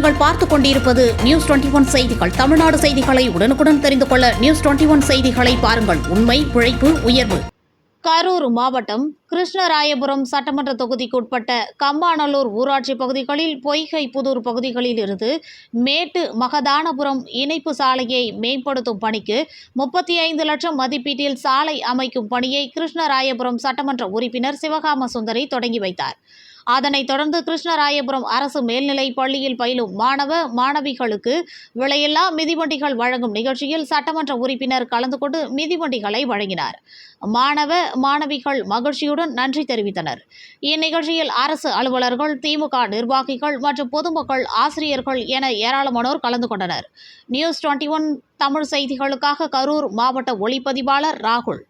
நீங்கள் பார்த்துக் கொண்டிருப்பது நியூஸ் 21 செய்திகள். தமிழ்நாடு செய்திகளை உடனுக்குடன் தெரிந்து கொள்ள நியூஸ் 21 செய்திகளை பாருங்கள். உண்மை, உழைப்பு, உயர்வு. கரூர் மாவட்டம் கிருஷ்ணராயபுரம் சட்டமன்ற தொகுதிக்குட்பட்ட கம்மாநல்லூர் ஊராட்சி பகுதிகளில் பொய்கை புதூர் பகுதிகளில் இருந்து மேட்டு மகதானபுரம் இணைப்பு சாலையை மேம்படுத்தும் பணிக்கு 35 லட்சம் மதிப்பீட்டில் சாலை அமைக்கும் பணியை கிருஷ்ணராயபுரம் சட்டமன்ற உறுப்பினர் சிவகாம சுந்தரி தொடங்கி வைத்தார். அதனைத் தொடர்ந்து கிருஷ்ணராயபுரம் அரசு மேல்நிலைப் பள்ளியில் பயிலும் மாணவ மாணவிகளுக்கு விலையில்லா மிதிவண்டிகள் வழங்கும் நிகழ்ச்சியில் சட்டமன்ற உறுப்பினர் கலந்து கொண்டு மிதிவண்டிகளை வழங்கினார். மாணவ மாணவிகள் மகிழ்ச்சியுடன் நன்றி தெரிவித்தனர். இந்நிகழ்ச்சியில் அரசு அலுவலர்கள், திமுக நிர்வாகிகள் மற்றும் பொதுமக்கள், ஆசிரியர்கள் என ஏராளமானோர் கலந்து கொண்டனர். நியூஸ் 21 தமிழ் செய்திகளுக்காக கரூர் மாவட்ட ஒளிப்பதிவாளர் ராகுல்.